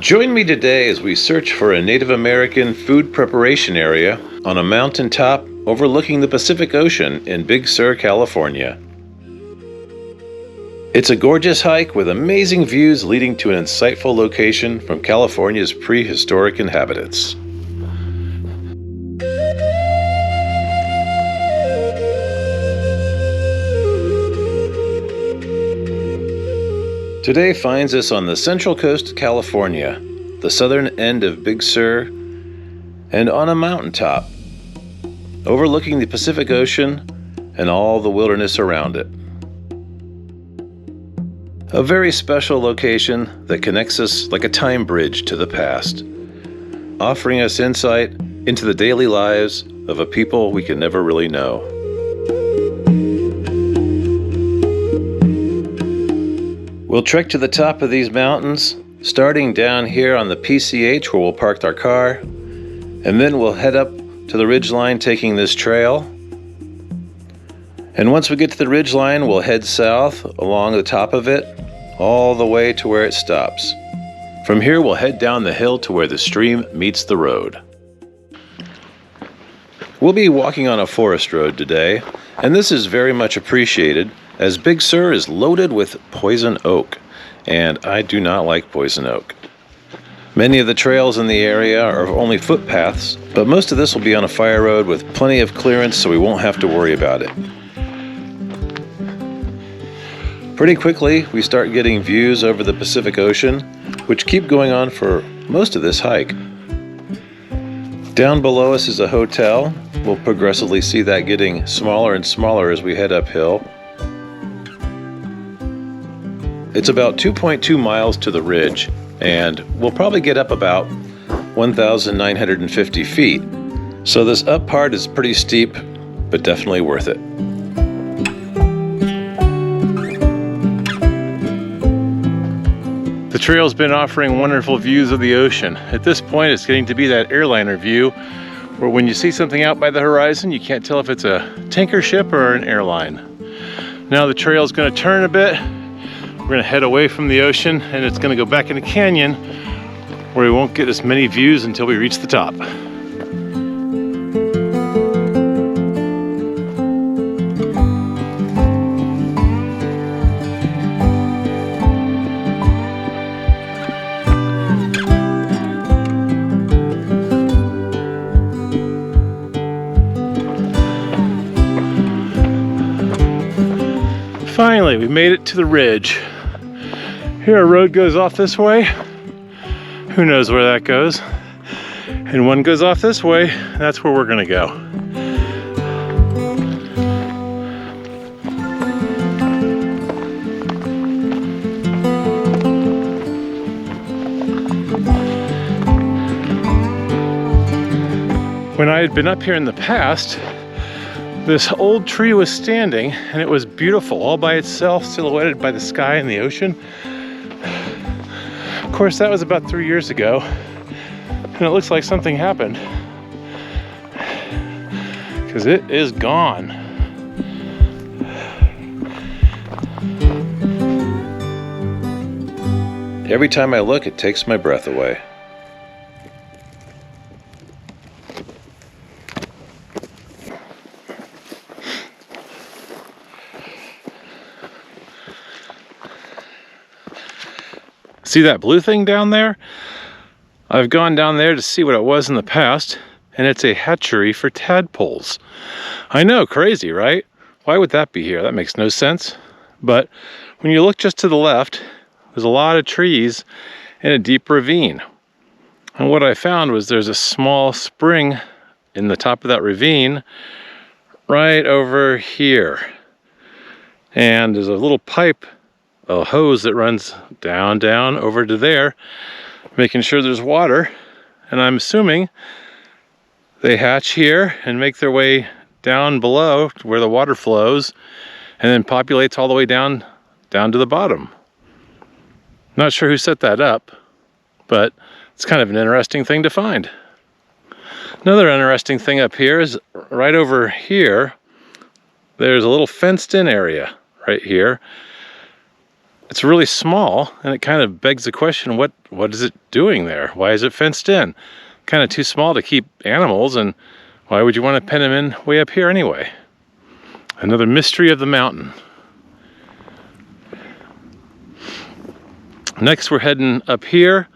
Join me today as we search for a Native American food preparation area on a mountaintop overlooking the Pacific Ocean in Big Sur, California. It's a gorgeous hike with amazing views leading to an insightful location from California's prehistoric inhabitants. Today finds us on the central coast of California, the southern end of Big Sur, and on a mountaintop, overlooking the Pacific Ocean and all the wilderness around it. A very special location that connects us like a time bridge to the past, offering us insight into the daily lives of a people we can never really know. We'll trek to the top of these mountains, starting down here on the PCH where we'll park our car, and then we'll head up to the ridgeline taking this trail. And once we get to the ridgeline, we'll head south along the top of it, all the way to where it stops. From here, we'll head down the hill to where the stream meets the road. We'll be walking on a forest road today, and this is very much appreciated as Big Sur is loaded with poison oak, and I do not like poison oak. Many of the trails in the area are only footpaths, but most of this will be on a fire road with plenty of clearance, so we won't have to worry about it. Pretty quickly, we start getting views over the Pacific Ocean, which keep going on for most of this hike. Down below us is a hotel. We'll progressively see that getting smaller and smaller as we head uphill. It's about 2.2 miles to the ridge, and we'll probably get up about 1,950 feet. So this up part is pretty steep, but definitely worth it. The trail's been offering wonderful views of the ocean. At this point, it's getting to be that airliner view, where when you see something out by the horizon, you can't tell if it's a tanker ship or an airline. Now the trail's gonna turn a bit. We're gonna head away from the ocean, and it's gonna go back in a canyon where we won't get as many views until we reach the top. Finally, we made it to the ridge. Here a road goes off this way. Who knows where that goes? And one goes off this way. That's where we're gonna go. When I had been up here in the past, this old tree was standing, and it was beautiful all by itself, silhouetted by the sky and the ocean. Of course, that was about 3 years ago, and it looks like something happened, because it is gone. Every time I look, it takes my breath away. See that blue thing down there? I've gone down there to see what it was in the past, and it's a hatchery for tadpoles. I know, crazy, right? Why would that be here? That makes no sense. But when you look just to the left, there's a lot of trees and a deep ravine. And what I found was there's a small spring in the top of that ravine right over here. And there's a little pipe, a hose that runs down over to there, making sure there's water. And I'm assuming they hatch here and make their way down below to where the water flows and then populates all the way down to the bottom. Not sure who set that up, but it's kind of an interesting thing to find. Another interesting thing up here is right over here, there's a little fenced in area right here. it's really small, and it kind of begs the question, what is it doing there? Why is it fenced in? Kind of too small to keep animals, and why would you want to pen them in way up here anyway? Another mystery of the mountain. Next, we're heading up here.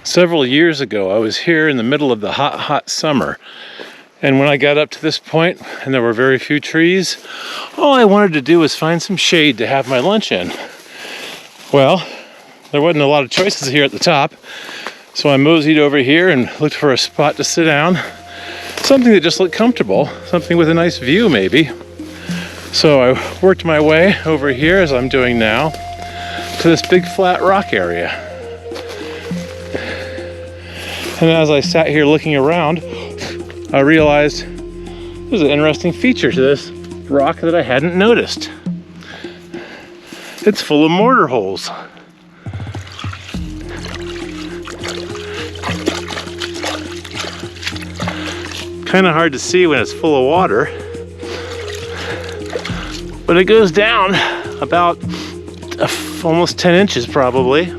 Several years ago, I was here in the middle of the hot summer. And when I got up to this point, and there were very few trees, all I wanted to do was find some shade to have my lunch in. Well, there wasn't a lot of choices here at the top, so I moseyed over here and looked for a spot to sit down. Something that just looked comfortable, something with a nice view maybe. So I worked my way over here, as I'm doing now, to this big flat rock area. And as I sat here looking around, I realized there's an interesting feature to this rock that I hadn't noticed. It's full of mortar holes. Kind of hard to see when it's full of water, but it goes down about almost 10 inches probably,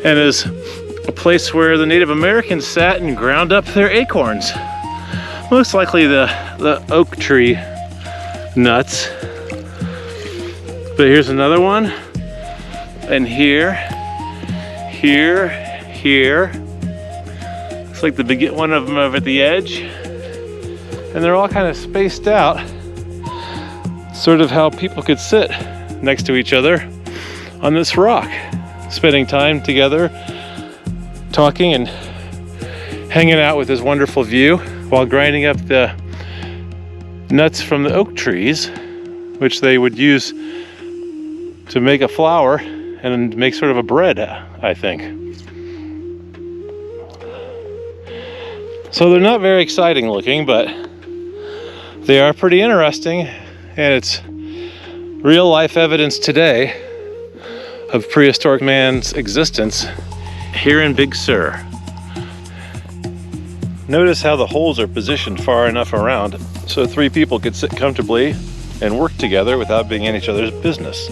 and is a place where the Native Americans sat and ground up their acorns. Most likely the oak tree nuts. But here's another one. And here. It's like the one of them over at the edge. And they're all kind of spaced out. Sort of how people could sit next to each other on this rock, spending time together, talking and hanging out with this wonderful view while grinding up the nuts from the oak trees, which they would use to make a flour and make sort of a bread, I think. So they're not very exciting looking, but they are pretty interesting, and it's real life evidence today of prehistoric man's existence here in Big Sur. Notice how the holes are positioned far enough around so 3 people could sit comfortably and work together without being in each other's business.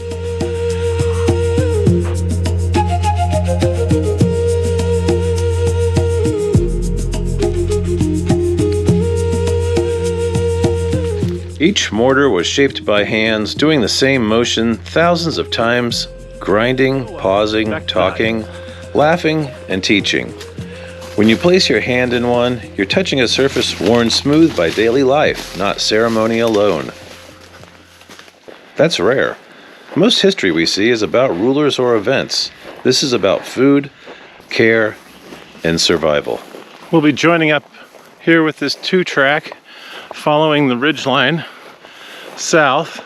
Each mortar was shaped by hands, doing the same motion thousands of times, grinding, pausing, talking, laughing, and teaching. When you place your hand in one, you're touching a surface worn smooth by daily life, not ceremony alone. That's rare. Most history we see is about rulers or events. This is about food, care, and survival. We'll be joining up here with this 2-track, following the ridgeline south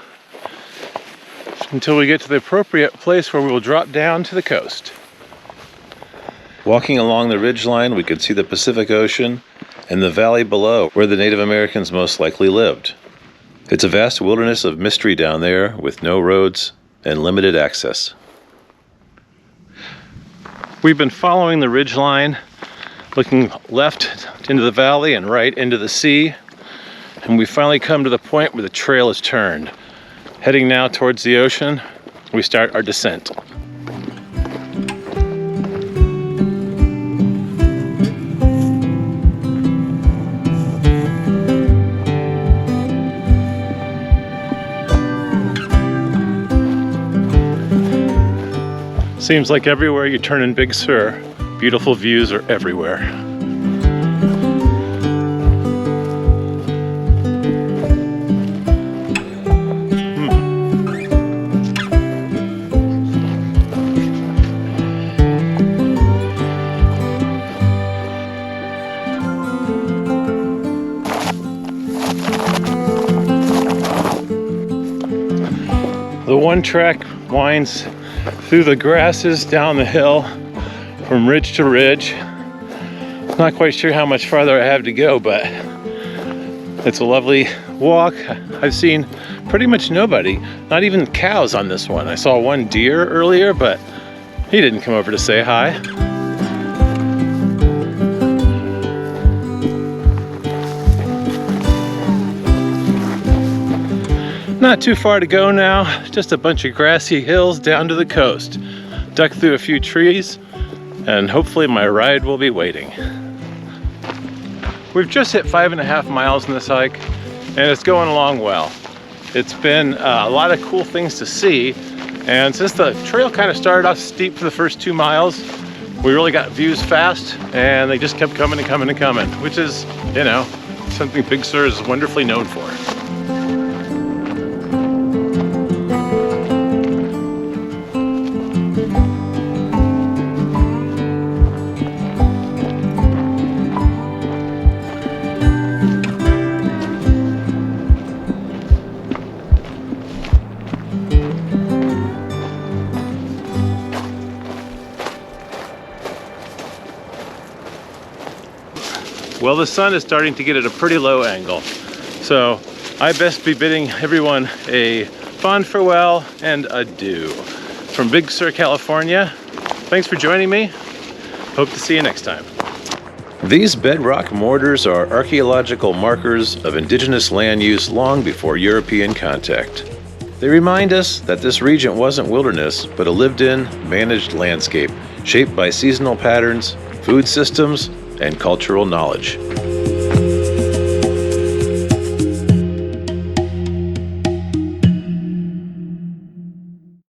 until we get to the appropriate place where we will drop down to the coast. Walking along the ridgeline, we could see the Pacific Ocean and the valley below where the Native Americans most likely lived. It's a vast wilderness of mystery down there with no roads and limited access. We've been following the ridgeline, looking left into the valley and right into the sea, and we finally come to the point where the trail is turned. Heading now towards the ocean, we start our descent. Seems like everywhere you turn in Big Sur, beautiful views are everywhere. The 1-track winds through the grasses down the hill from ridge to ridge. Not quite sure how much farther I have to go, but it's a lovely walk. I've seen pretty much nobody, not even cows on this one. I saw one deer earlier, but he didn't come over to say hi. Not too far to go now, just a bunch of grassy hills down to the coast. Duck through a few trees, and hopefully my ride will be waiting. We've just hit 5.5 miles in this hike, and it's going along well. It's been a lot of cool things to see, and since the trail kind of started off steep for the first 2 miles, we really got views fast, and they just kept coming and coming and coming, which is, you know, something Big Sur is wonderfully known for. Well, the sun is starting to get at a pretty low angle, so I best be bidding everyone a fond farewell and adieu. From Big Sur, California, thanks for joining me. Hope to see you next time. These bedrock mortars are archaeological markers of indigenous land use long before European contact. They remind us that this region wasn't wilderness, but a lived-in, managed landscape shaped by seasonal patterns, food systems, and cultural knowledge.